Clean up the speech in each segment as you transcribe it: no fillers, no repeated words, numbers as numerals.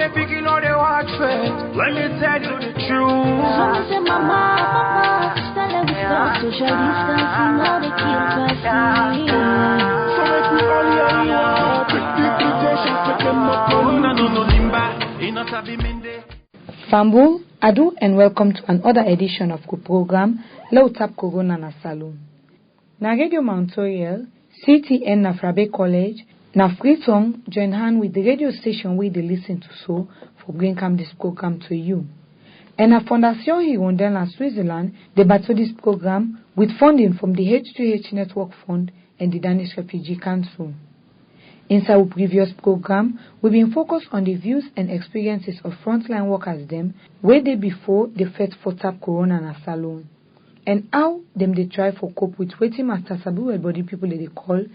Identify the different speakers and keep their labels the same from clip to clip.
Speaker 1: my picking on the watch for. Let me tell you the truth.
Speaker 2: Say mama, tell them we stop social distancing, now they keep passing.
Speaker 1: So make we all here, take precautions, take them up. Corona no limba, enough have him in there.
Speaker 3: Fambu, Adu, and welcome to another edition of the program, Tap Corona Na Salone. Na Radio Mount Aureol-CTN na Frabe College, na Freetong join hand with the radio station where they listen to so for bring come this program to you. And na Foundation Hirondelle na Switzerland, they battle this program with funding from the H2H Network Fund and the Danish Refuges Council. Inside our previous program, we've been focused on the views and experiences of frontline workers them where they before they fought for Tap Corona Na Salone, and how them they try for cope with waiting Master Sabi body people they call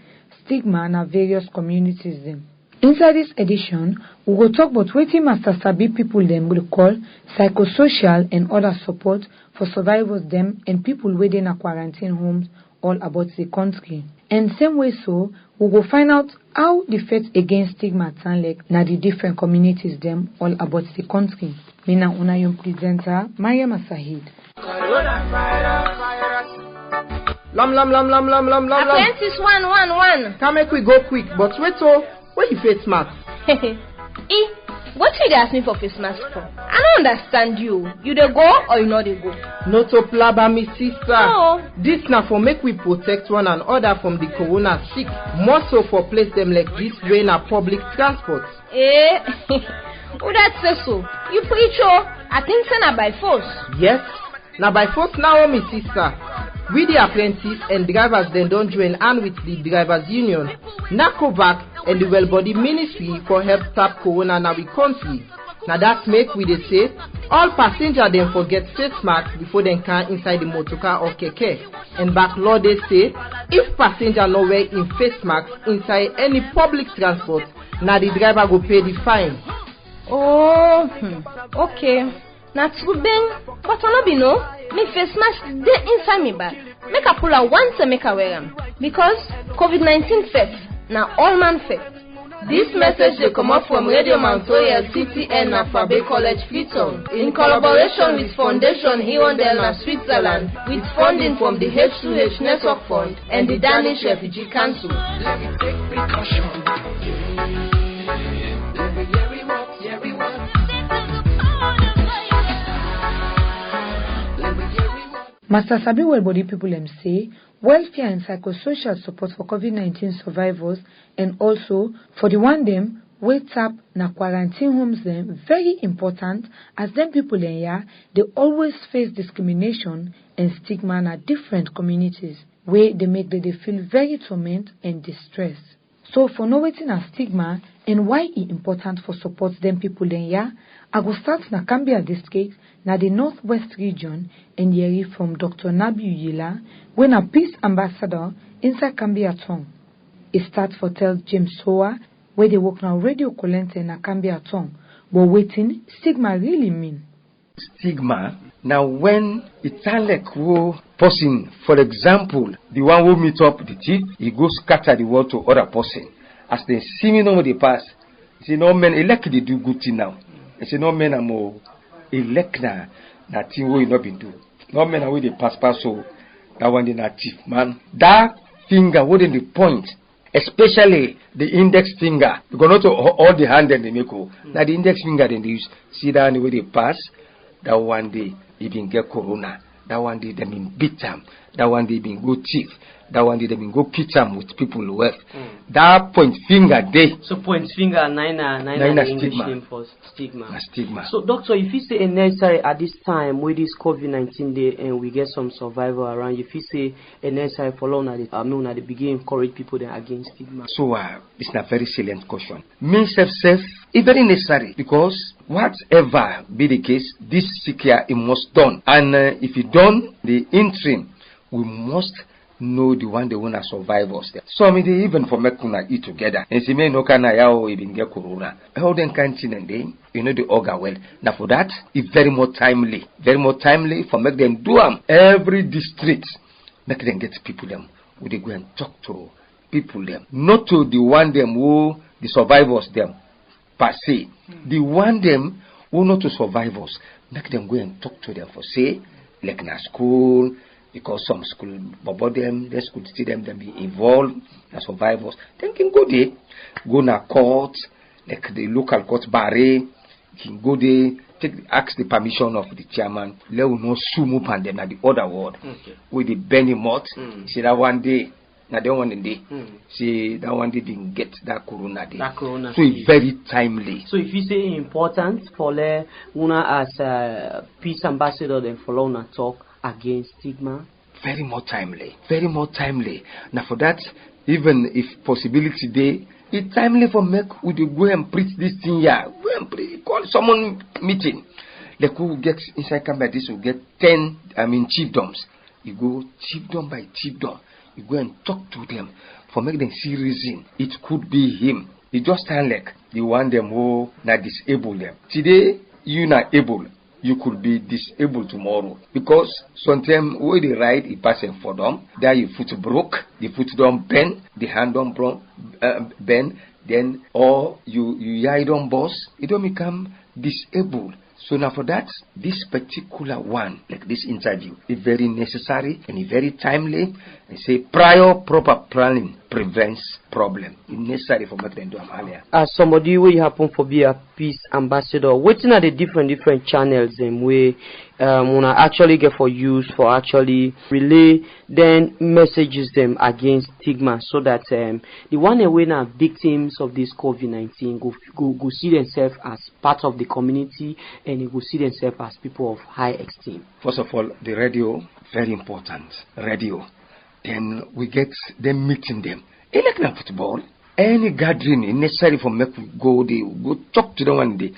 Speaker 3: stigma in various communities them. Inside this edition, we will talk about waiting Master Sabi people them will call psychosocial and other support for survivors them and people waiting in quarantine homes all about the country. And same way so, we will find out how the fight against stigma sound like na the different communities them all about the country. Mina una yung presenter, Maria Masahid.
Speaker 4: Lam. Apprentice 111.
Speaker 5: Can make we go quick, but wait so, where you face mask?
Speaker 4: What did you ask me for face mask for? I don't understand you. You dey go or you not dey go?
Speaker 5: No to plaba me sister.
Speaker 4: No.
Speaker 5: This na for make we protect one another from the corona sick. More so for place them like this way na public transport.
Speaker 4: Who that say so? You preach I think so na by force.
Speaker 5: Yes, na by force now me sister. We the apprentice and drivers then don't join hand with the drivers union, NACOVAC and the Well Body Ministry for help Tap Corona na we country. Now that make we dey say all passengers then forget face mask before they can inside the motorcar or keke. And back law they say if passenger no wear in face mask inside any public transport, now the driver go pay the fine.
Speaker 4: Okay. Now true Ben, but I no be no. Me face mask dey inside me bag. Make a pull out once and make a wear them. Because COVID-19 first, now all man first.
Speaker 6: This message will come up from Radio Mount Aureol-CTN na Frabe College, Freetong, in collaboration with Foundation Hirondelle na Switzerland, with funding from the H2H Network Fund and the Danish Refuges Council.
Speaker 1: Let me take precaution. Let me hear everyone.
Speaker 3: Master Sabi well body people them say welfare and psychosocial support for COVID-19 survivors and also for the one them wait up na quarantine homes them very important as them people in here they always face discrimination and stigma in different communities where they make them they feel very torment and distress. So for no waiting a stigma and why it important for support them people in here, I go start na Cambia district na the northwest region and hear from Dr. Nabi Uyila when a peace ambassador inside Cambia town. It starts for tell James Soa where they work now radio collector na Cambia town. But waiting stigma really mean?
Speaker 7: Stigma now when it sound like person, for example, the one who meet up the thief, he goes scatter the word to other person. As they see me know they pass, he say no man elect they do good thing now. He say no man am elect na thing we not been do. No man away they pass so that one they not thief man. That finger wouldn't the point, especially the index finger. Because not all the hand then they make now the index finger then they use. See that the way they pass, that one day he been get corona. That one day they been beat them. That one day been go thief. That one day they been go pitch them with people who work. That point finger day.
Speaker 8: So point finger nine English name for stigma.
Speaker 7: A stigma.
Speaker 8: So doctor, if you say necessary at this time with this COVID-19 day and we get some survivor around, if you say necessary for long at the beginning encourage people then against stigma.
Speaker 7: So it's a very salient question. Me self is very necessary because whatever be the case, this sick year it must done. And if it done the interim, we must know the one they wanna survive us there. So I mean they even for make una eat together. And see me no kana yao even get corona. How then canteen and they you know the organ well. Now for that it's very more timely for make them do every district. Make them get people them. We they go and talk to people them. Not to the one them who the survivors them. per se. The one them who not to survive us, make them go and talk to them for say, like in a school, because some school about them, they school see them be involved as survivors. Then can go there, go na court, like the local court barre, can go there, ask the permission of the chairman. Let us know sumo pandem na the other word with the Benny Mott. See that one day. Now they one day. See that one day didn't get that corona day. So it's very timely.
Speaker 8: So if you say important for una as peace ambassador, then follow una talk against stigma.
Speaker 7: Very more timely. Very more timely. Now for that, even if possibility day, it's timely for make we go and preach this thing here. Go and preach, call someone meeting. Like who gets inside camp like this will get 10 chiefdoms. You go chiefdom by chiefdom. You go and talk to them for make them see reason. It could be him. It just sound like you want them who not disable them. Today you not able. You could be disabled tomorrow because sometimes when they ride a person for them, there your foot broke, the foot don't bend, the hand don't bend, then or you eye don't bust, it don't become disabled. So now for that, this particular one, like this interview, is very necessary and very timely. And say prior proper planning prevents problem. It's necessary for making them do earlier.
Speaker 8: As somebody who happen to be a peace ambassador, what are the different channels and way wanna actually get for use for actually relay then messages them against stigma so that the one away now victims of this COVID-19 go see themselves as part of the community and go see themselves as people of high esteem.
Speaker 7: First of all, the radio, very important. Radio. Then we get them meeting them. Like football, any gathering is necessary for me to go talk to them one day.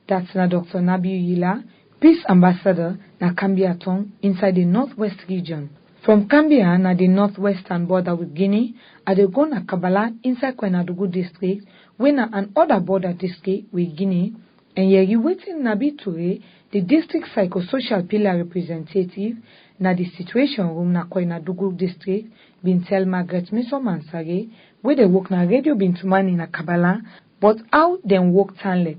Speaker 3: That's na Dr. Nabiu Yila, Peace Ambassador na Cambia Tong inside the Northwest region. From Cambia na the northwestern border with Guinea, I dey go na Kabala inside Kwenadugu district, we na an other border district with Guinea, and here you waiting Nabi Toure, the district psychosocial pillar representative, na the situation room na Kwenadugu district, bin tell Margaret Meso Mansare, where they work na Radio Bintumani na Kabala, but how them work Tanlek.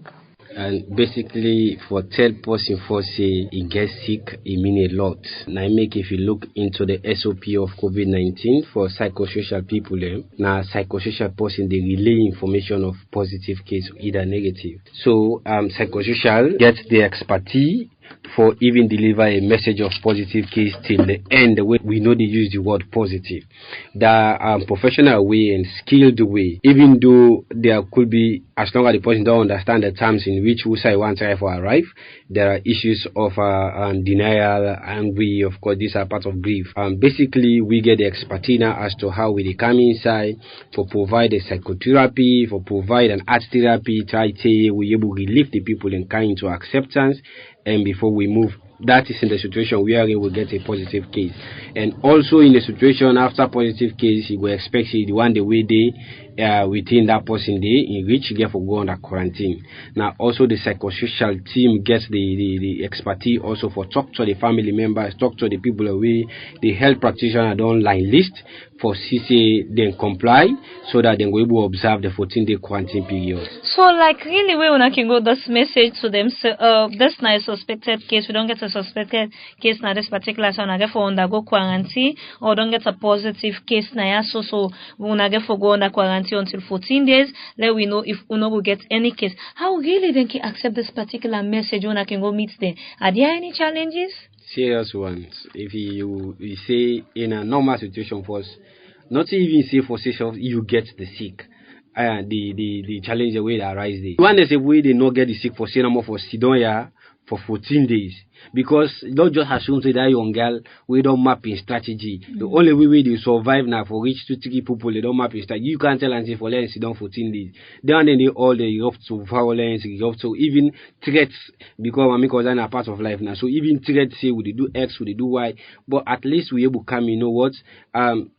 Speaker 9: And basically, for third person for say he gets sick, it mean a lot. Now, if you look into the SOP of COVID-19 for psychosocial people, now psychosocial person they relay information of positive case, either negative. So, psychosocial gets the expertise for even deliver a message of positive case till the end. The way we know they use the word positive, the professional way and skilled way. Even though there could be, as long as the person don't understand the terms in which side one try for arrive, there are issues of denial, angry. Of course, these are part of grief. Basically, we get the expertise now as to how we come inside for provide a psychotherapy, for provide an art therapy. Try to we able to relieve the people and come into acceptance. And before we move, that is in the situation where we will get a positive case. And also in the situation after positive case, you will expect the one the way they within that person day in which you get for go under quarantine. Now also the psychosocial team gets the expertise also for talk to the family members, talk to the people away, the health practitioner don't line list for CC then comply so that then we will observe the 14-day quarantine period.
Speaker 10: So like really we wanna can go this message to them this not a suspected case, we don't get a suspected case now this particular so I get for undergo quarantine or don't get a positive case now so we wanna get for go under quarantine until 14 days, let we know if we will get any case. How really then can accept this particular message when I can go meet them? Are there any challenges?
Speaker 9: Serious ones. If you say in a normal situation for us, not even say for yourself you get the sick. The challenge the way that arise there. One is a way they not get the sick for say no more for Sidonia for 14 days. Because don't just assume that young girl we don't map in strategy. The only way they survive now for reach to 3 people they don't map in strategy. You can't tell and say for let's sit down 14 days. Then they all they up to violence, up to even threats because I'm a part of life now. So even threats say would they do X, would they do Y, but at least we able to come, you know what?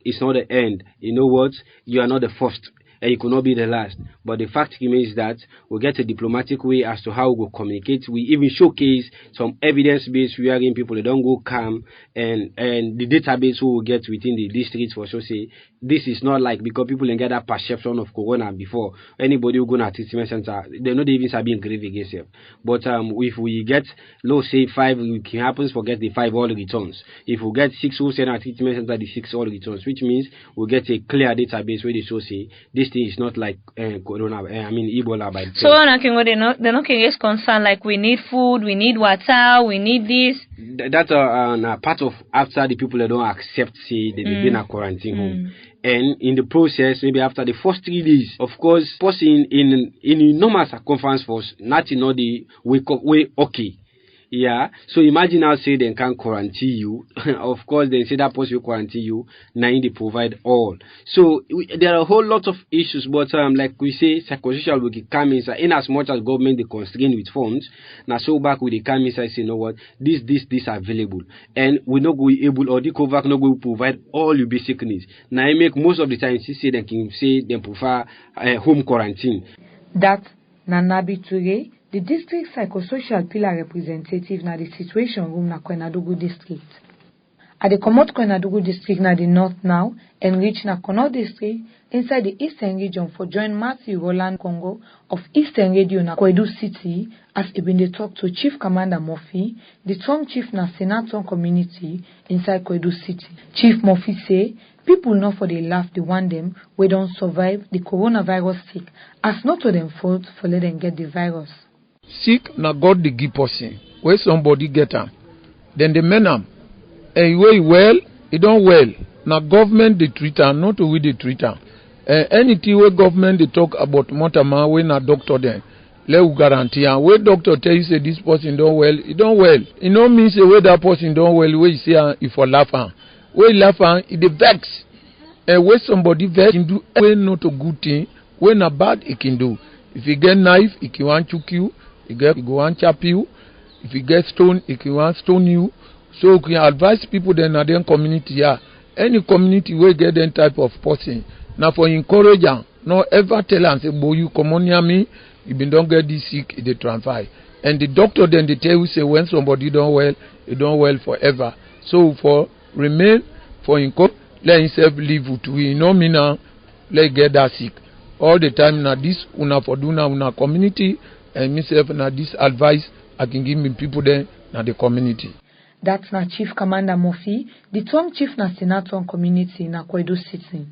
Speaker 9: It's not the end. You know what? You are not the first. and it could not be the last. But the fact remains that we get a diplomatic way as to how we will communicate. We even showcase some evidence-based wherein people, they don't go calm, and the database we will get within the districts for so say this is not like, because people can get that perception of corona before anybody who go to a treatment center, they're not even being grave against it. But if we get low say 5, it can happen forget the 5 all returns. If we get 6 who send a treatment center, the 6 all returns, which means we get a clear database where they show say this thing is not like corona, Ebola by itself.
Speaker 10: So they're not getting concerned like we need food, we need water, we need this.
Speaker 9: That's a part of after the people that don't accept say they've been a quarantine home. And in the process, maybe after the first 3 days, of course, person in normal circumstance was nothing, not the wake up way okay. Yeah, so imagine now say they can quarantine you. Of course, they say that person will quarantine you. Now they provide all. So there are a whole lot of issues, but like we say, psychosocial will come inside. In as much as government they constrain with funds, now so back we they come inside say, you know what, this are available, and we not go able or the cover not going to provide all your basic needs. Now I make most of the time say they can say they prefer home quarantine.
Speaker 3: That Nanabi Ture, the district psychosocial pillar representative na the situation room na Kwenadugu district. At the Komot Kwenadugu district na the north now and reach na Kono district inside the eastern region for join Matthew Roland Congo of Eastern Radio na Kwedu City as he been dey talk to Chief Commander Murphy, the strong chief na Senator community inside Kwedu City. Chief Murphy say people not for they laugh the one them we don't survive the coronavirus sick as not to them fault for let them get the virus.
Speaker 11: Sick na God the give person. Where somebody get am, then the men am. And way well, it don't well. Na government the treat am, not we the treat am. Anything where government they talk about motama when na doctor then, let you guarantee am. Where doctor tell you say this person don't well, it don't well. It no mean say where that person don't well. Where you say if for laugh am, where you laugh am, it dey vex. And where somebody vex can do way not a good thing, when a bad it can do. If you get knife, it can want to kill. He go and chop you. If you get stone, he can want stone you. So we can advise people then in their community. Yeah, any community will get that type of person. Now for encourage them, not ever tell them say, "Boy, you come on near me. You been don't get this sick, they transfer." And the doctor then they tell you say when somebody don't well, it don't well forever. So for remain for encourage, let himself live with we. No mean now, let get that sick all the time. Now this una for do now una community. And myself na this advice I can give me people there na the community.
Speaker 3: That's na Chief Commander Murphy, the Tom Chief na Senator community na Kwedu City.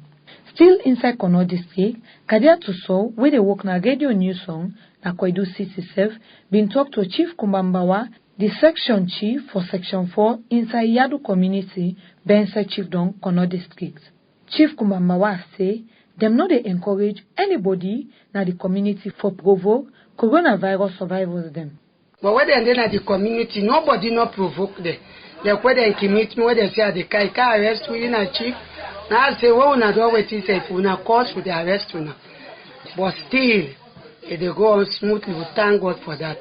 Speaker 3: Still inside Kono district, Kadia Tuso, where they work na radio news song na Kwedu City self, been talk to Chief Kumbambawa, the section chief for section 4 inside Yadu community, Bensa Chief Don Kono district. Chief Kumbambawa say, them no they encourage anybody na the community for provoke coronavirus survivors them.
Speaker 12: But when they at the community, nobody not provoke them. Like when they commit me, when they say they can't arrest you in a chief. Now I say, well, una do what it say, if una cause for the arrest una. But still, they go on smoothly. We thank God for that.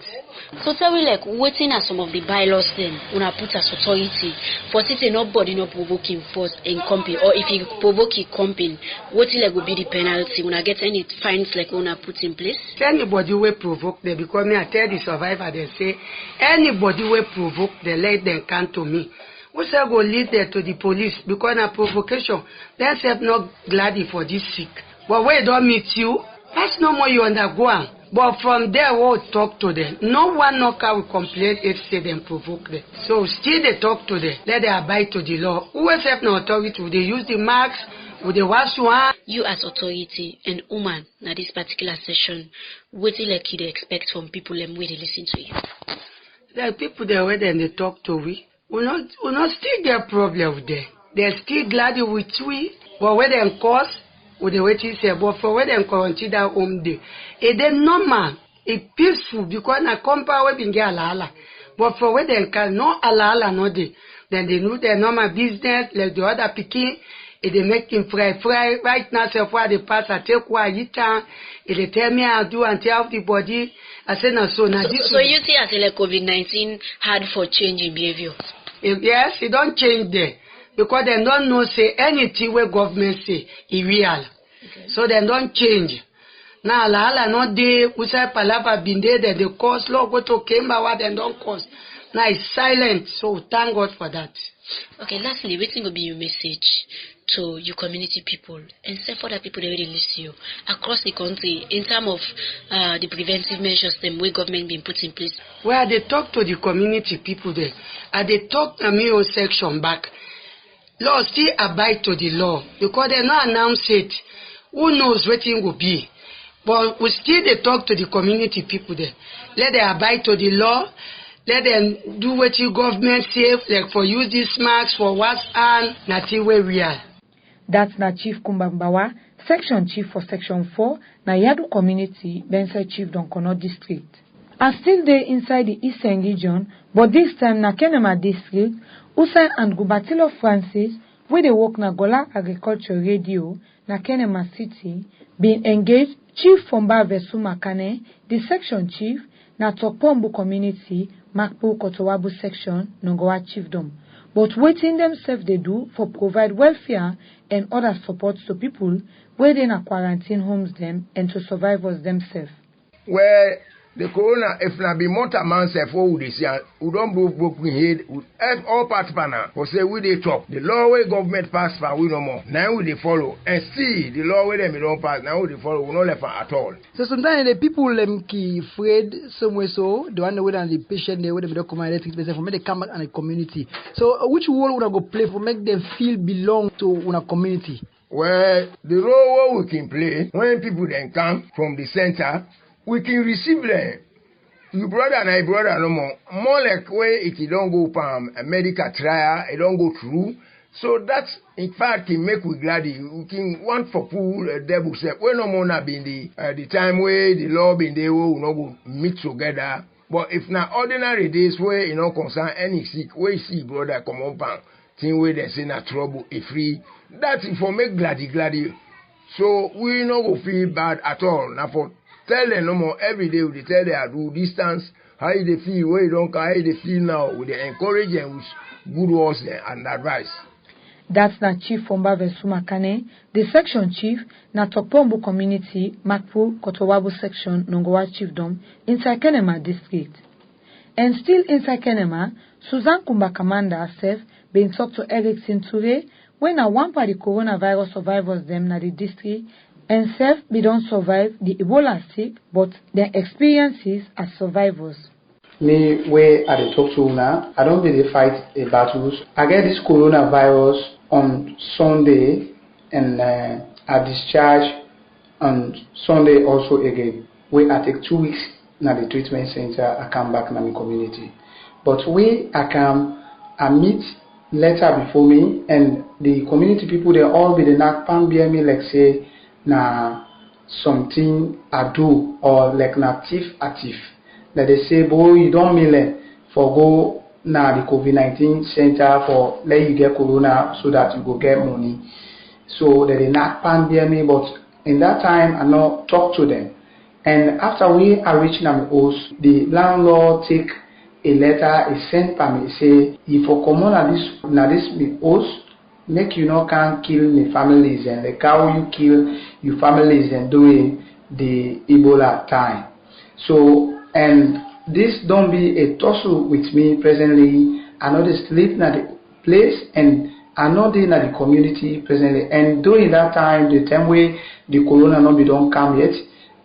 Speaker 13: So tell me, like, waiting at some of the bylaws then, una put as authority, for say nobody not provoking force in company, or if you provoke a company, what like will be the penalty? Una get any fines like una put in place?
Speaker 12: Anybody will provoke them, because me I tell the survivor, they say, anybody will provoke them, let them come to me. We say go lead them to the police, because na provocation, they say not glad for this sick. But when they don't meet you, that's no more you undergo. But from there, we'll talk to them. No one knocker will complain if say them provoke them. So still they talk to them. Let them abide to the law. Who has no authority? Will they use the marks? Will they wash your hands?
Speaker 13: You as authority and woman na this particular session, what do like you expect from people and where they listen to you?
Speaker 12: Like people they where they talk to we not still get problem with them. They're still glad with we, but when they cause. With the way to say, but for when they quarantine that home day, it is normal, it's peaceful because na compound we been get alala. But for when they can no alala no day, then they know their normal business like the other picking. It they make him fry right now. So far the pass I take what eat time. It they tell me I do and tell the body. I say no so now this.
Speaker 13: So you see as like COVID-19 hard for change in behavior.
Speaker 12: Yes, it don't change there. Because they don't know say anything where government say is real. Okay. So they don't change. Now, la no day, we say palava been there, then the cost, Lord, go to Kemba, what they don't cost. Now it's silent, so thank God for that.
Speaker 13: Okay, lastly, what will be your message to your community people and say for the people that really listen you across the country in terms of the preventive measures the way government been put in place?
Speaker 12: Well, they talk to the community people there, and they talk to me on section back. Law still abide to the law because they not announce it. Who knows what it will be? But we still they talk to the community people there. Let them abide to the law. Let them do what your government say, like for use these marks for what's on, not where we are.
Speaker 3: That's na Chief Kumbambawa, Section Chief for Section 4, na Yadu Community, Bense Chief Donkono District. And still there inside the Eastern region, but this time na Kenema District, Usain and Gubatilo Francis, where they work na Gola Agriculture Radio, na Kenema City, being engaged Chief Fomba Vesu Makane, the Section Chief, na Tokpombu Community, Makpu Kotowabu Section, Nongowa Chiefdom. But waiting themselves they do for provide welfare and other support to people where they in a quarantine homes them and to survivors themselves.
Speaker 14: Where the corona, if not be more man self, oh, this year, we don't broke head, with all parts panel, for say we they talk. The law where government pass for we no more. Now we they follow. And see, the law where them don't pass, now we they follow, we not left at all.
Speaker 15: So sometimes the people ki afraid somewhere so, the one way the patient, they would have come and for me they come back in the community. So which role would I go play for make them feel belong to una community?
Speaker 14: Well, the role we can play, when people then come from the center, we can receive them. Your brother and I brother no more. More like where it don't go from a medical trial, it don't go through. So that's in fact can make we glad. We can want for pool devil say we no more not been the time where the law been there we no go meet together. But if not ordinary days where you know concern any sick, where you see brother come up and thing where they say not trouble if free. That's for make glady. So we no go feel bad at all. Now for tell them no more every day. We tell them do distance, how they feel, where you don't care, how they feel now. We encourage them with good words and advice.
Speaker 3: That's na Chief Fomba Vesumakane, the Section Chief na Tokpombu Community, Makpu Kotowabu Section, Nongowa Chiefdom, inside Kenema District. And still inside Kenema, Susan Kumba Commander herself been talked to Eric Sinture when a one party coronavirus survivors them na the district and self be don't survive the Ebola sick, but their experiences as survivors.
Speaker 16: Me, where I talk to now, I don't really fight a battles. I get this coronavirus on Sunday, and I discharge on Sunday also again. Where I take 2 weeks now the treatment center, I come back in my community. But where I come, I meet later before me, and the community people they all be the knock pan bear me like say. Na something I do or like na thief a thief. That they say, boy, you don't mean for go na the COVID-19 center for let you get corona so that you go get money. So that they not pan bear me, but in that time I not talk to them. And after we are reaching my house, the landlord take a letter, he sent for me, say, if you come on this big house, make you not can kill the families and like how you kill your families and during the Ebola time. So and this don't be a tussle with me presently. I know they sleep in the place and I know they in the community presently. And during that time, the time where the corona not be don't come yet.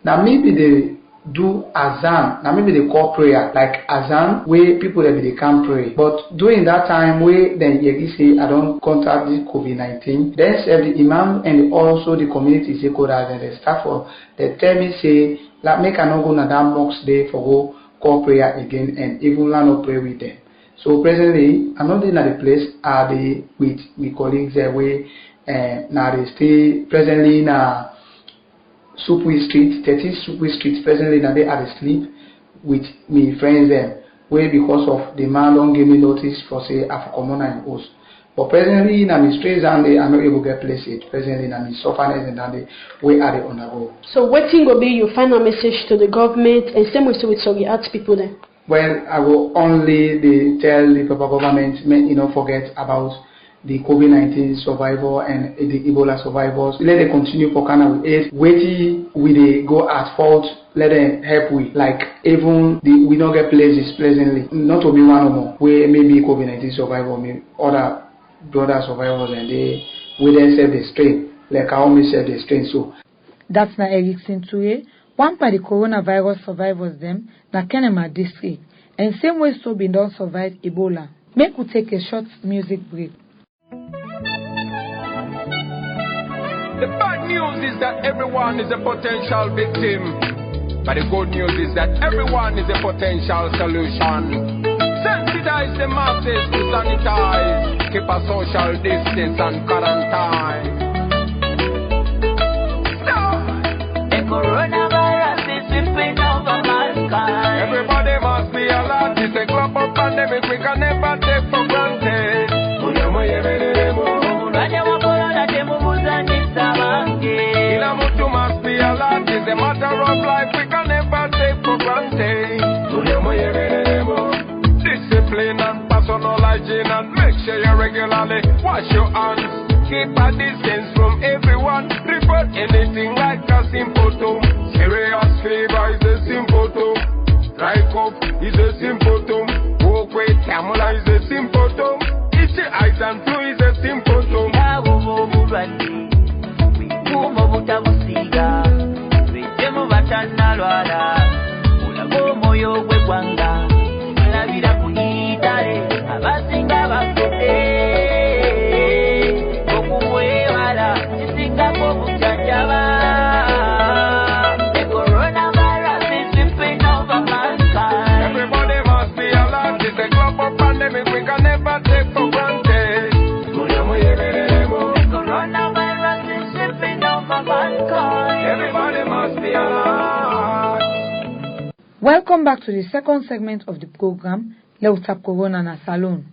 Speaker 16: Now maybe they do azan. Now maybe they call prayer like azan where people that they can pray. But during that time where then you say I don't contact this COVID-19, then say the imam and also the community say code and the staff for they tell me say like make I not go na that mosque day for go call prayer again and even learn to pray with them. So presently I'm not in the place are they with my colleagues there where now they stay presently na Supwe Street, 13 Supwe Street, presently now they are asleep with me friends there, where because of the man don't give me notice for say Afro-Commona and host. But presently now me straight and they are not able to get placed. Presently now me suffering and they where are they on the go.
Speaker 17: So what thing will be your final message to the government and same with sorry arts people then?
Speaker 16: Well, I will only tell the proper government, you know, forget about the COVID-19 survivor and the Ebola survivors. Let them continue for kind of aid. Waiting we they go at fault. Let them help we. Like even we don't get places pleasantly. Not to be one or more. Where maybe COVID-19 survivor, maybe other brother survivors, and they we then set the strain. Like I always said the strain. So
Speaker 3: that's na Eric Sinture, one by the coronavirus survivors them na Kenema district. And same way so been done survive Ebola. Make we take a short music break.
Speaker 18: The bad news is that everyone is a potential victim. But the good news is that everyone is a potential solution. Sensitize the masses to sanitize. Keep a social distance and quarantine. Stop! The coronavirus is sweeping over mankind. Everybody must be alert. It's a global pandemic we can never take for granted. Kila mtu must be alert. It's a matter of life we can never take for granted. Discipline and personal hygiene, and make sure you regularly wash your hands. Keep a distance from everyone. Report anything like a symptom. Serious fever is a symptom. Dry cough is a symptom. Walk with camera is a symptom. Itchy eyes and flu is a symptom. Everybody must be alert. It's a global pandemic we can never take for granted. Everybody must be alert.
Speaker 3: Welcome back to the second segment of the program, Tap Corona Na Salone.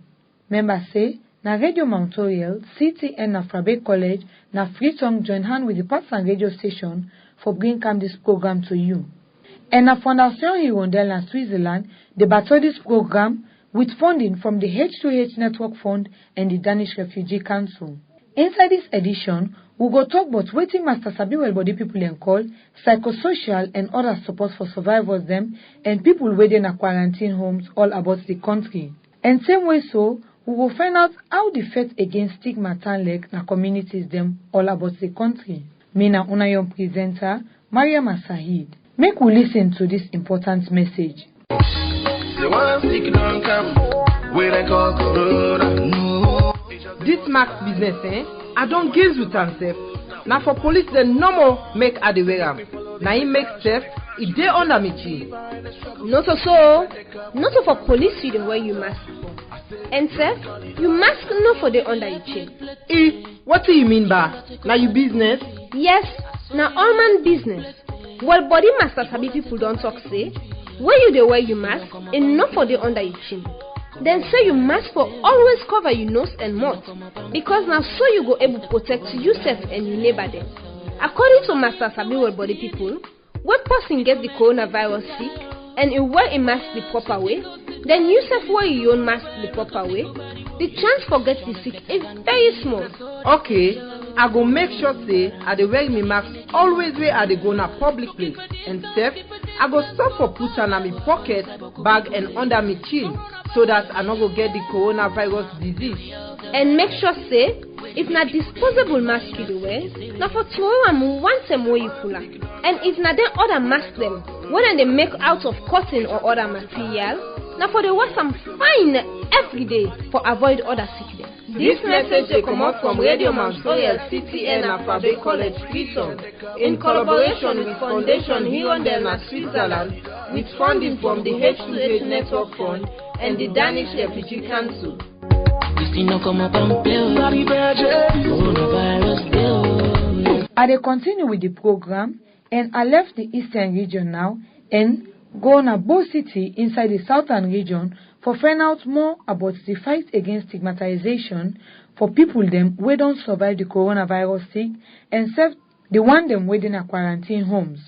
Speaker 3: Members say, na Radio Mount Aureol-CTN na Frabe College na Freetong join hand with the parts and radio station for bringing this program to you. And na Foundation Hirondelle na Switzerland, they battle this program with funding from the H2H Network Fund and the Danish Refuges Council. Inside this edition, we go talk about waiting Master Sabi well body people and call psychosocial and other support for survivors them and people waiting in quarantine homes all about the country. And same way so, we will find out how the fight against stigma tanlek na communities them all about the country. Me na una young presenter, Mariam Asahid. Make we listen to this important message.
Speaker 5: This Max business, I don't give with myself. Now for police, they no more make a the way. Now he make theft, it dey under me chin.
Speaker 4: Not so for police you the way you mask. And sir, you mask not for the under your chin.
Speaker 5: What do you mean by? Now you business?
Speaker 4: Yes, now all man business. Well, body master sabi people don't talk say, where you the way you mask, and not for the under your chin. Then say you mask for always cover your nose and mouth, because now so you go able to protect yourself and your neighbor them. According to Master Sabi well body people, when person get the coronavirus sick and you wear a mask the proper way, then yourself wear your own mask the proper way, the chance for getting sick is very small.
Speaker 5: Okay, I go make sure say I dey wear me mask always where I dey go na public place, and step I go stop for put on my pocket, bag and under my chin so that I no go get the coronavirus disease.
Speaker 4: And make sure say if na disposable mask you dey wear, na for throw am one time wey you pull am. And if na then other mask them, when they make out of cotton or other material, na for the wash am fine every day for avoid other sickness.
Speaker 6: This message will come out from Radio Mount Aureol-CTN and Frabe College, Freetong, in collaboration with Foundation Hirondelle na Switzerland, with funding from the H2H Network Fund and the Danish Refuges Council.
Speaker 3: I dey continue with the program, and I left the eastern region now and go na Bo City inside the southern region for find out more about the fight against stigmatization for people them who don't survive the coronavirus sick and serve the one them waiting in quarantine homes.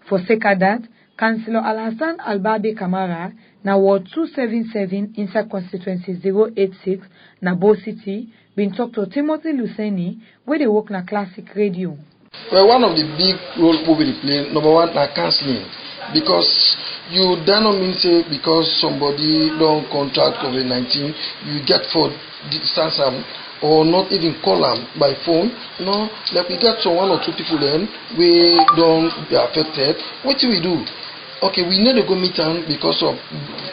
Speaker 3: For sake of that, Councillor Alhassan Albabe Kamara na Ward 277 inside constituency 086 na Bo City been talk to Timothy Luseni where they work na classic radio.
Speaker 19: Well, one of the big role we will play, number one, na counseling, because you don't mean say because somebody don't contract COVID-19, you get for distance or not even call them by phone. No, like we got some one or two people then we don't be affected. What do we do? Okay, we need to go meet them because of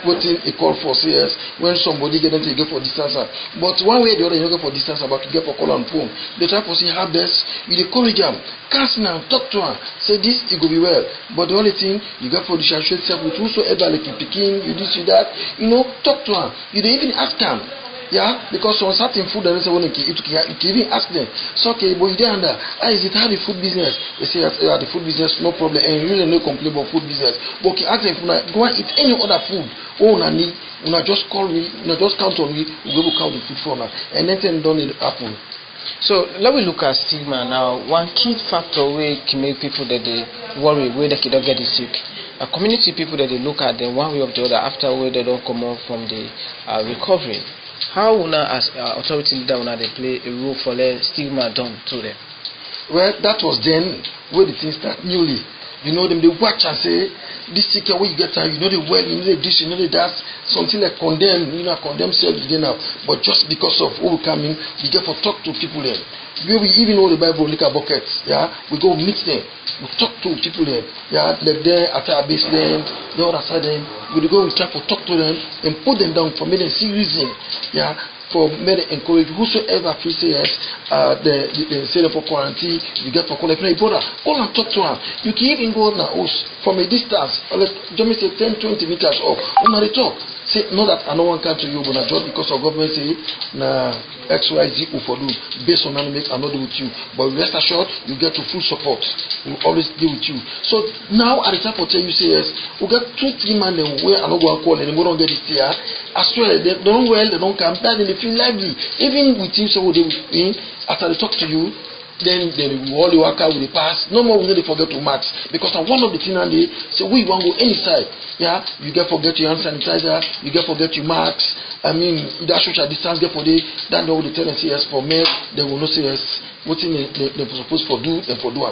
Speaker 19: waiting a call for CS when somebody get them to go for distance. But one way or the other, you go for distance about to get for call on phone. They try to see how best we encourage them. Cast now, talk to her, say this, it will be well. But the only thing you got for the associate self with whosoever like you picking, you this, you that, you know, talk to her. You don't even ask them. Yeah, because on certain food they say you can even ask them. So okay, but you don't under is it how the food business? They say the food business no problem and you really no complain about food business. But okay, ask them go and eat any other food. Oh na need, una just call me, una just count on me, we will count the food for now. And then don't it happen.
Speaker 20: So let me look at stigma now. One key factor where can make people that they worry where they don't get sick. A community people that they look at them one way or the other after where they don't come out from the recovery. How una as authority leader una they play a role for the stigma done to them?
Speaker 19: Well, that was then where the things start newly. You know them, they watch and say, this sick where you get time, you know the well, you know the this, you know the that, something like condemn, you know, condemn self again now. But just because of who we come in, we get for talk to people then. Where we even know the Bible liquor buckets, yeah, we go meet them, we talk to people there, yeah, like them after our base them, the other side them, we go and try to talk to them and put them down for me and see reason, yeah, for me to encourage whosoever feels yes, they say for quarantine, you get for call brother, call and talk to her. You can even go now from a distance, let's just say 10-20 meters off, on the talk. Say no that I no one come to you, but just because of government say na XYZ for do based on make I not do with you. But rest assured you get to full support. We will always deal with you. So now at the time for tell you say yes, we got 2-3 man them where I no go and call and we don't get it here. I swear they don't well, they don't come back and they feel lively. Even with you so they after they talk to you. Then we all the worker with the pass. No more we need to forget to mask because one of the things they say we want to go any side. Yeah, you get forget your hand sanitizer, you get forget your masks. I mean that social distance get for the that all the tendency yes for me they will not say yes what thing they supposed for do and for do.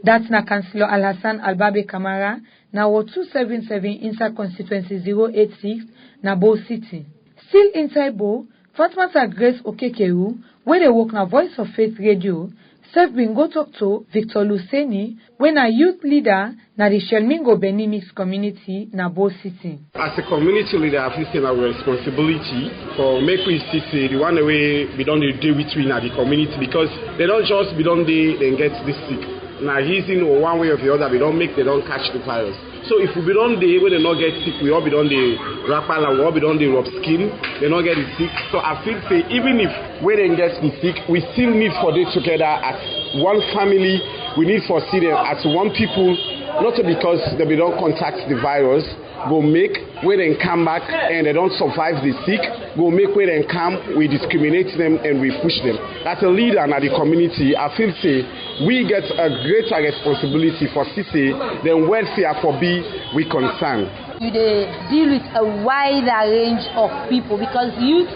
Speaker 3: That's na Councillor Alhassan Albabe Kamara na Ward 277 inside constituency 086 na Bo City. Still inside Bo, Fatmata Grace Okekeru, where they work na Voice of Faith Radio, self been go talk to Victor Luseni, when a youth leader na the Shelmingo Beni Mixed community na Bo City.
Speaker 21: As a community leader, I feel our responsibility for make we see the one way we don't deal with we na the community because they don't just be done then get this sick. Now using one way or the other, they don't catch the virus. So if we be done the where they not get sick, we all be done the rapal and we all be done the rub skin, they not get it sick. So I feel say even if we didn't get the sick, we still need for them together as one family. We need for see them as one people, not because they don't contact the virus, go make where they come back and they don't survive the sick, go make where they come, we discriminate them and we push them. As a leader in the community, I feel say we get a greater responsibility for CC than welfare for be we concern.
Speaker 22: You deal with a wider range of people because youth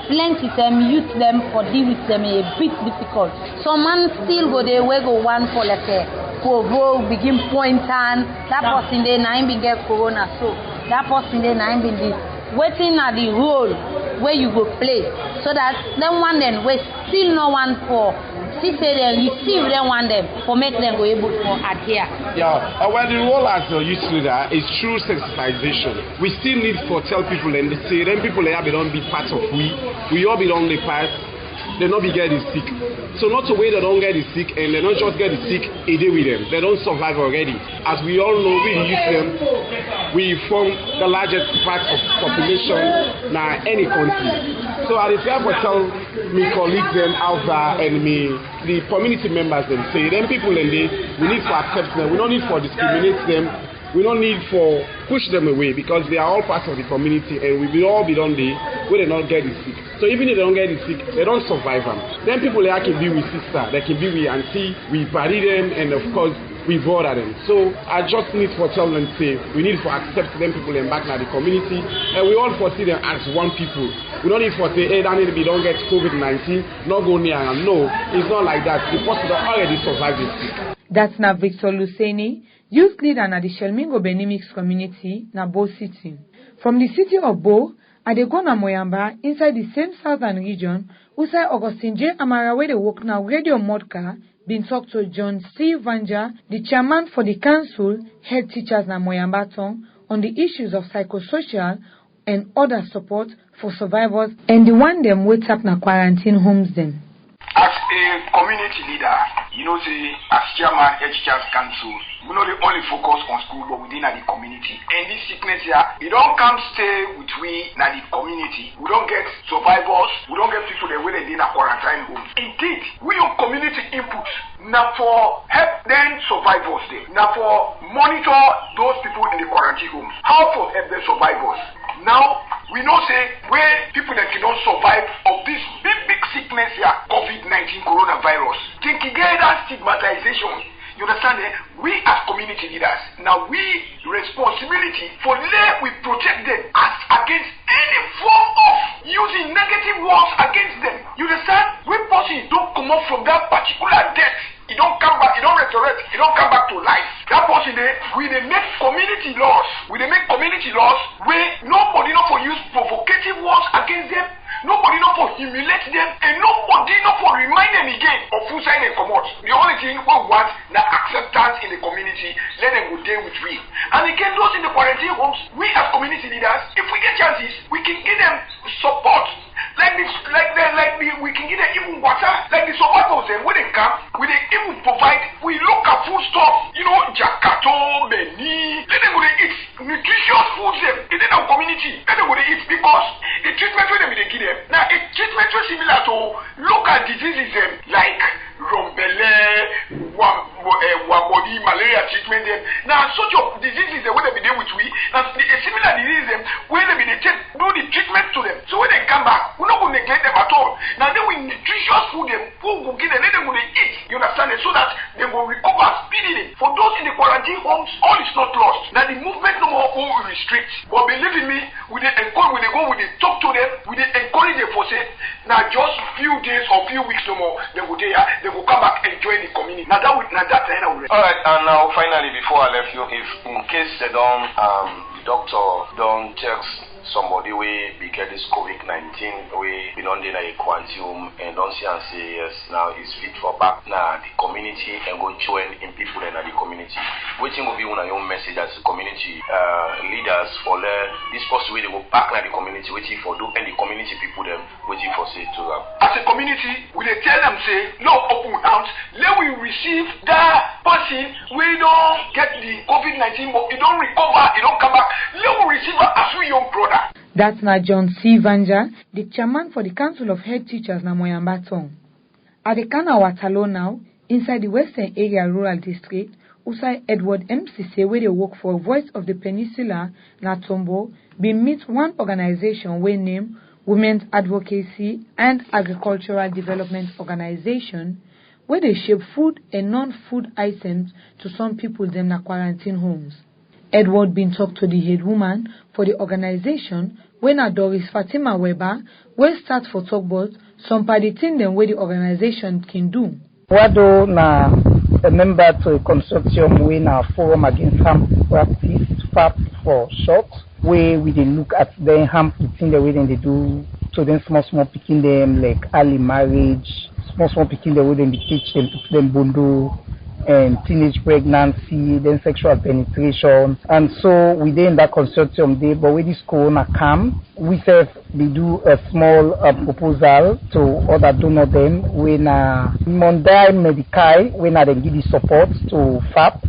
Speaker 22: plenty them, youth them for deal with them a bit difficult. Some man still go there where go one for like a go begin point and that person there nine been get corona so that person there nine been this waiting at the role where you go play so that then one then we still no one for see them you still don't want them for make them go able to adhere.
Speaker 21: Yeah, well the role as a youth leader is through sensitization. We still need to tell people and they say then people they don't be part of we all belong the past. They not be getting sick. So not to wait they don't get sick and they don't just get sick a day with them. They don't survive already. As we all know, we use them. We form the largest part of population now any country. So I therefore tell me colleagues them out there and the community members them say them people and we need to accept them. We don't need to discriminate them. We don't need for push them away because they are all part of the community and we will all be done there where they not get sick. So even if they don't get sick, they don't survive them. Then people they can be with sister, they can be with auntie, we bury them and of course we bother them. So I just need for tell them say we need for accept them people and back in the community, and we all foresee them as one people. We don't need for say, hey, Daniel, we don't get COVID-19, not go near them. No, it's not like that. The person already survived it.
Speaker 3: That's na Victor Luseni, youth leader na the Shelmingo Benimix community na Bo City. From the city of Bo, I dey go na Moyamba inside the same southern region, Usai Augustine J. Amara where they work now Radio Modka been talk to John C. Vanja, the chairman for the council, head teachers na Moyamba Tong, on the issues of psychosocial and other support for survivors and the one them wait up na quarantine homes them.
Speaker 1: As a community leader, you know, say, as chairman H2H Council, we not only focus on school, but within the community. And this sickness here, it don't come stay with we in the community. We don't get survivors, we don't get people that wait in a quarantine homes. Indeed, we on community input. Now for help them survivors there. Now for monitor those people in the quarantine homes. How to help them survivors. Now, we know say where people that cannot survive of this big sickness here, COVID-19 coronavirus, thinking that stigmatization. You understand? We as community leaders, now we responsibility for let we protect them as against any form of using negative words against them. You understand? When person don't come up from that particular death, it don't come back, it don't resurrect, it don't come back to life. That person there, we they make community laws. We they make community laws where nobody not for use provocative words against them. Nobody not for humiliate them, and nobody not for remind them again of who sign and come out. The only thing we want the acceptance in the community. Let them go there with we. And again, those in the quarantine homes, we as community leaders, if we get chances, we can give them support. We can give them even water. Like the survivors them when they come, we they even provide. We look at food stuff, you know, Jakato, Beni. Let them go to eat nutritious food them in our community. Let them go to eat because the treatment for them they give them. Now, a treatment is similar to local diseases like rumbelle, wabody, malaria treatment them. Now, such of diseases when they be there with we, now a similar disease when they be they do the treatment to them. So when they come back, we're not going to neglect them at all. Now then we nutritious food them, who will give them, let them go to eat. You understand it? So that they will recover speedily. For those in the quarantine homes, all is not lost. Now the movement no more will restrict. But believe in me, we they encourage, we they go, we they talk to them, we they encourage them for say, now just few days or few weeks no more, they will there, they will come back and join the community. Now that time I will. Alright, and now finally before I left you, if in case they don't the doctor don't check somebody we get this COVID-19 we don't in a quarantine and don't see and say yes now is fit for back now the community and go join in people in the community. Waiting will be one of your message as community leaders for this person they go back in the community waiting for do and the community people them waiting for say to them. As a community we they tell them say no open out let we receive that person we don't get the COVID-19 but it don't recover it don't come back let we receive as we young brother.
Speaker 3: That's na John C. Vanja, the chairman for the Council of Head Teachers na Moyamba Tong. At the Kana Watalo now, inside the Western Area Rural District, Usai Edward MCC where they work for Voice of the Peninsula na Tombo, been meet one organization we named Women's Advocacy and Agricultural Development Organization, where they ship food and non-food items to some people them na quarantine homes. Edward been talked to the head woman for the organization when Doris Fatima Weber will start for talk about some party thing them where the organization can do.
Speaker 2: Wado na a member to a consortium we na forum against harmful practice, FAP for short, where we dey look at the harmful thing the way they do to them small picking them like early marriage, small picking the way they teach them to them bondo. And teenage pregnancy, then sexual penetration, and so we did in that consortium day. But when this corona come, we said we do a small proposal to other donor them when Monday Medicaid when they give the support to FAP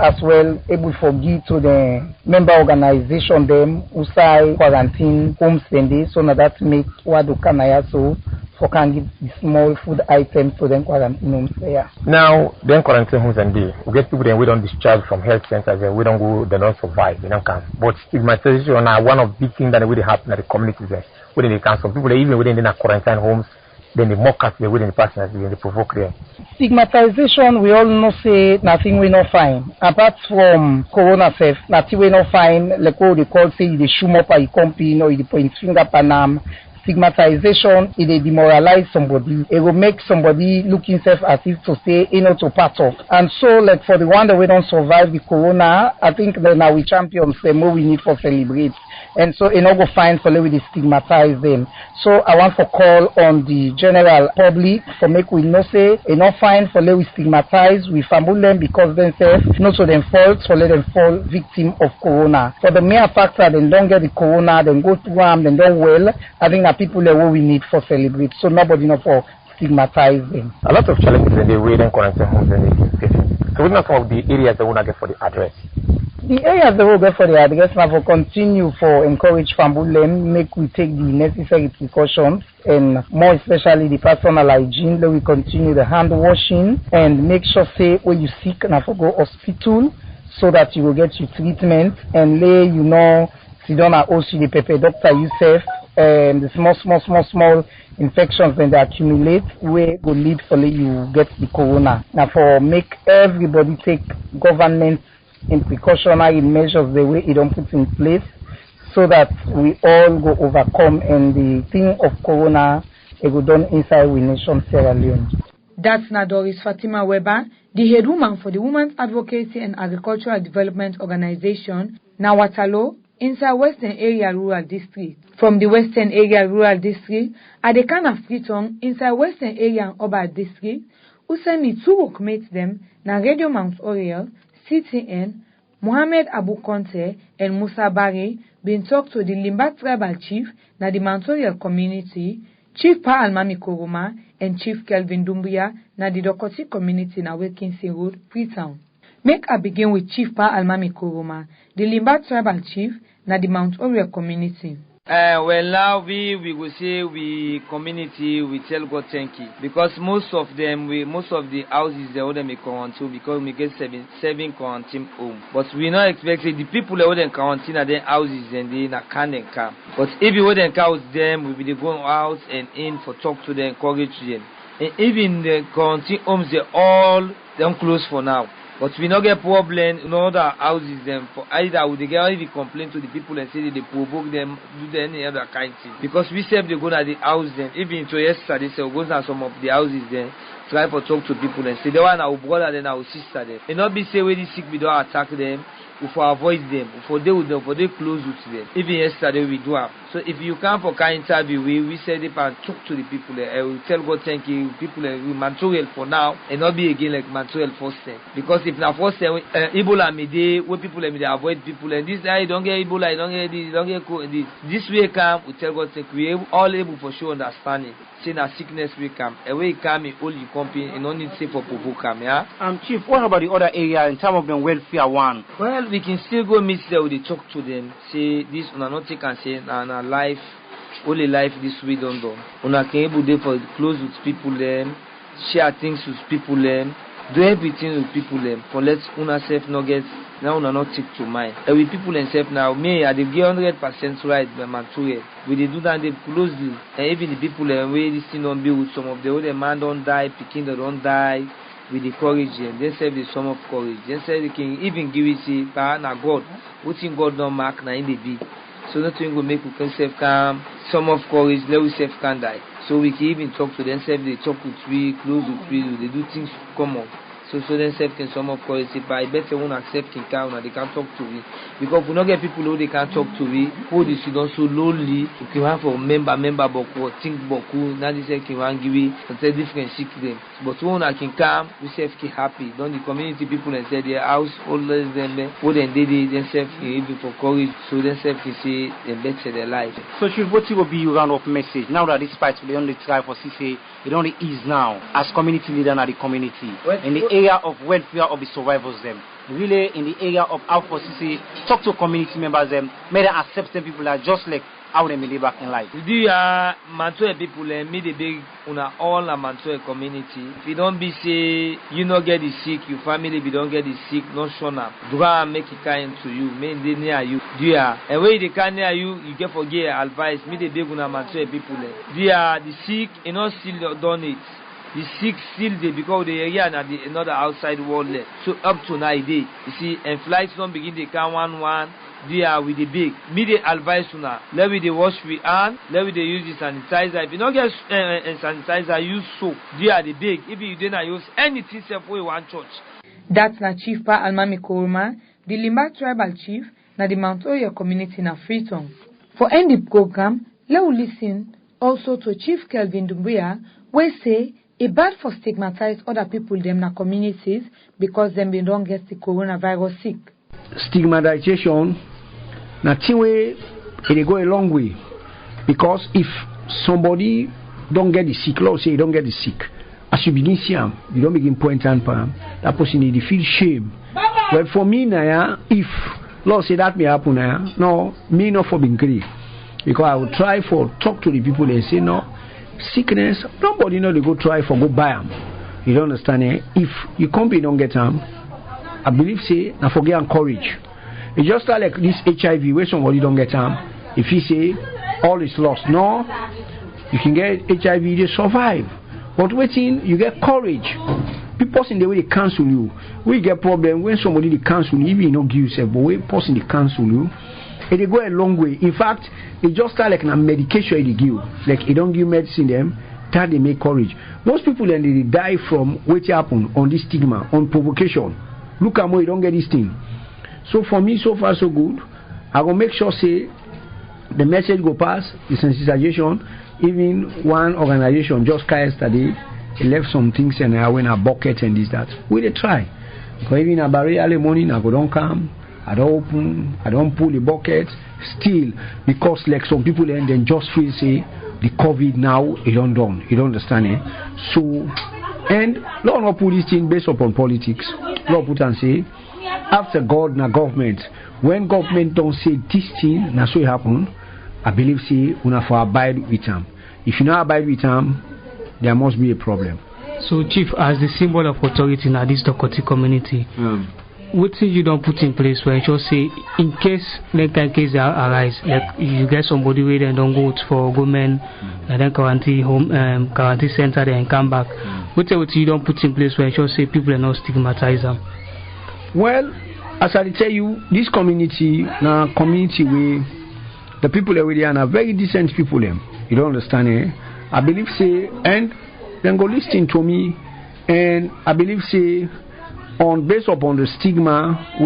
Speaker 2: as well able for give to the member organization them who say quarantine homes then so now that make Wado Kanaya so. For can give the small food items to them quarantine homes there.
Speaker 23: Now, then quarantine homes and day, we get people then we don't discharge from health centers and we don't go, they don't survive, they don't come. But stigmatization are one of the big things that really happen at the communities there. Within the council, people that even within the quarantine homes, then the mockers they within the partners they provoke them.
Speaker 2: Stigmatization, we all know say nothing we not fine. Apart from corona self, nothing we not fine. Like what they call say the shoe up a company or the point finger panam. Stigmatization, it demoralize somebody. It will make somebody look himself as if to say, to part of. And so, like for the one that we don't survive the corona, I think that now we champions the more we need for celebrate. And so, go find for we stigmatize them. So, I want to call on the general public for make we know say, enough fine for we stigmatize, we fumble them because themselves, not so them fault, so let them fall victim of corona. For the mere factor, they don't get the corona, then go through them, then don't well, I think that people are what we need for celebrate. So, nobody know for stigmatize them.
Speaker 23: A lot of challenges in the way they quarantine homes and they so we know some of the areas they want to get for the address.
Speaker 2: The areas that we get for the address now for continue for encourage Fambulem, make we take the necessary precautions and more especially the personal hygiene, that we continue the hand washing and make sure say when you sick now for go hospital so that you will get your treatment and lay sit down at OC the pepper doctor yourself and the small infections when they accumulate we go lead for you get the corona. Now for make everybody take government and precautionary measures the way it don't put in place so that we all go overcome and the thing of corona it go done inside we nation Sierra Leone.
Speaker 3: That's Doris Fatima Weber, the head woman for the Women's Advocacy and Agricultural Development Organization, Nawatalo, inside Western Area Rural District. From the Western Area Rural District, at the Kana Freetong, inside Western Area and Oba District, who send me two workmates them, na Radio Mount Aureol-CTN, Mohamed Abu Conte and Musa Bari, been talked to the Limba Tribal Chief, na the Mount Aureol community, Chief Pa Almami Koroma, and Chief Kelvin Dumbuya, na the Dokoti community na Wilkinson Road, Freetown. Make I begin with Chief Pa Almami Koroma, the Limba Tribal Chief, na the Mount Aureol community.
Speaker 7: Well, now we will say we community, we tell God thank you. Because most of the houses they wouldn't be quarantined because we get seven quarantine home. But we not expecting the people that wouldn't quarantine at their houses and they can't come. But if you wouldn't count them, we will be going out and in for talk to them, encourage them. And even the quarantine homes, they all closed for now. But we not get problem in other houses them for either would they get even complain to the people and say that they provoke them, do any other kind of thing. Because we said they go to the house then, even to yesterday, so we go to some of the houses then, try to talk to people and say they want our brother then our sister then. And not be say when they sick we don't attack them, we for avoid them, for they with them, for they close with them. Even yesterday we do have. So if you come for kind interview, we said it and talk to the people. We tell God thank you, people we Mount Aureol for now, and not be again like Mount Aureol first time. Because if now first time Ebola may day, where people may avoid people, and this day don't get Ebola, don't get this, don't get this. This way come, we tell God thank you. We all able for sure understanding. Say that sickness will come. A way come in all you company and only say for people come, yeah.
Speaker 8: Chief, what about the other area in terms of the welfare one?
Speaker 7: Well, we can still go meet them, we talk to them, say this una not take and say na life, only life this way don't do. Una can able there for close with people them, share things with people them, do everything with people them, for let una self not get now una not take to mind. And with people themselves now, me I dey get 100% right by Mount Aureol. We dey do that they closely. And even the people where this thing don't be with some of the other man don't die, picking that don't die. With the courage and they say the sum of courage. They say they can even give it say, na God. What in God don't mark na in the big. So nothing will make we can self calm. Sum of courage, let we self can die. So we can even talk to them, self they talk with we, close with we, they do things common. So them self can sum of courage say, but I better won't accept can count and they can talk to me. Because we not get people who they can talk to me, who they see don't so lonely, you can have for member boku, think boku, now they say can want give it and say different sick them. But when I can come, we self keep happy. Don't the community people and say their householders them what then they themselves can even for courage, so themselves can say they better their life.
Speaker 8: So should what will be your round up message now that this fight will only try for CCA, it only is now as community leader in the community. In the area of welfare of the survivors them. Really in the area of how for talk to community members them, may they accept them people that just like how they may live back in life.
Speaker 7: Do you Mantoe people me the big una all a Mantoe community. If you don't be say you not get the sick, your family be don't get the sick, no sure now. Do I make it kind to you, me they near you. Do you and when they can near you, you get forget advice. Me the big una Mantoe people. Do you the sick, you know still done it. The sick still there because the area and the another outside world there. So up to now day, you see, and flights don't begin they can one. They are with the big. Me the advice now. Let me the wash we hand. Let me the use the sanitizer. If you don't get sanitizer, use soap. They are the big. If you didn't use anything except for one church.
Speaker 3: That's na Chief Pa Almami Koroma, the Limba tribal chief, na the Mount Aureol community na Freetown. For end the program, let us listen also to Chief Kelvin Dumbuya, where say it bad for stigmatize other people them na communities because them they don't get the coronavirus sick.
Speaker 9: Stigmatization na thing way it go a long way, because if somebody don't get the sick, Lord say you don't get the sick, as you begin see him, you don't begin point and palm, that person need to feel shame. Well, for me now, if Lord say that may happen now, no, me not for being great, because I will try for talk to the people and say no, sickness, nobody know they go try for go buy them. You don't understand it? If you come you don't get them, I believe say now forget and courage. It's just like this HIV where somebody don't get them. If he say all is lost, no, you can get HIV, they survive. But waiting, you get courage. People in the way they cancel you. We get problem when somebody they cancel you, even you don't give yourself, but when person they cancel you, and they go a long way. In fact, it's just like a medication they give. Like they don't give medicine them, that they make courage. Most people then they die from what happened on this stigma, on provocation. Look at more, you don't get this thing. So for me, so far so good. I will make sure say the message go pass, the sensitization. Even one organization just yesterday, they left some things and I went a bucket and this that. We they try. Because even a barrier early morning, I go don't come, I don't open, I don't pull the bucket. Still, because like some people and then just feel say the COVID now it don't done. You don't understand it. So and Lord not put this thing based upon politics. Lord put and say after God na government. When government don't say this thing, na so it happen. I believe say una for abide with them. If you not abide with them, there must be a problem.
Speaker 10: So Chief, as the symbol of authority in this Dokoti community, what things you don't put in place where you just say in case like that case arise, like you get somebody where they don't go for government and then quarantine home quarantine center and come back. What things you don't put in place where you just say people are not stigmatized them?
Speaker 9: Well, as I tell you, this community now community where the people over there are very decent people. You don't understand it? I believe say, and then go listen to me, and I believe say, on based upon the stigma,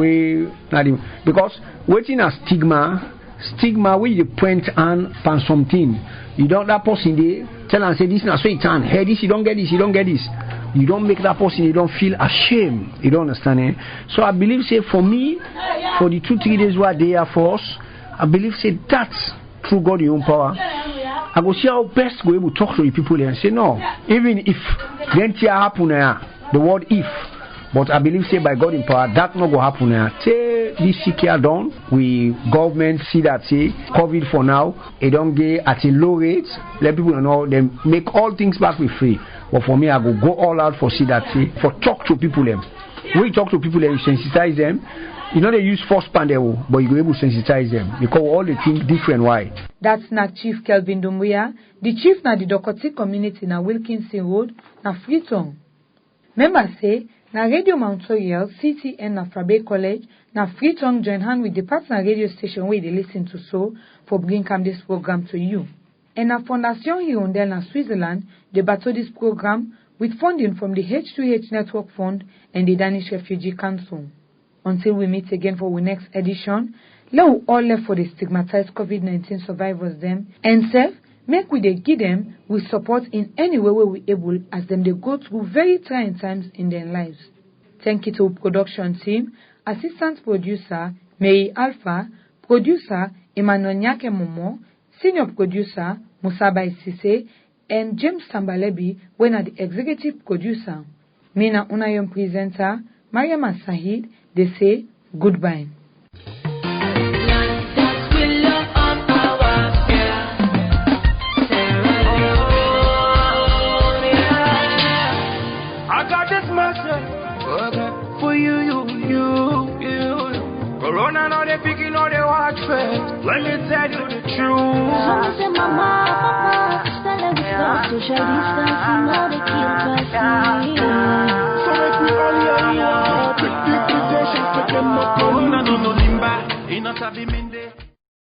Speaker 9: because waiting a stigma where you point on something, you don't that person they tell and say this na so it can, hey this you don't get this, you don't get this. You don't make that person, you don't feel ashamed. You don't understand it? So I believe say for me, for the 2-3 days where they are for us, I believe say that's through God your own power. I go see how best go able to talk to the people and say no. Even if then happen the word if, but I believe say by God in power that not go happen Say this sick here done, we government see that say COVID for now, it don't get at a low rate. Let people know them make all things back with free. But for me I go all out for see that say for talk to people them. When you talk to people and you sensitize them, you know they use force pandemic, but you go able to sensitize them because all the things different. Why?
Speaker 3: That's na Chief Kelvin Dumbuya, the chief na the Dokoti community na Wilkinson Road na Freetown. Members say na Radio Mount Aureol-CTN na Frabe College na Freetown join hand with the partner radio station where they listen to so for bring come this program to you. And na Foundation Hirondelle na Switzerland they battle this program with funding from the H2H Network Fund and the Danish Refuges Council. Until we meet again for our next edition, let we all left for the stigmatized COVID-19 survivors them and self make we they give them with support in any way where we able as them they go through very trying times in their lives. Thank you to our production team, assistant producer Mary Alpha, producer Emmanuel Nyake Momo, senior producer Musaba Isise, and James Tambalebi when are the executive producer. Mina Unayom presenter, Mariam Sahid, they say goodbye.
Speaker 18: I got this message for you. Corona, now they picking all they watch first. Let me tell you the truth.
Speaker 11: Social distancing, know they kill vaccine.
Speaker 18: So make we all take the precautions, make them up. Corona, no limba, enough to be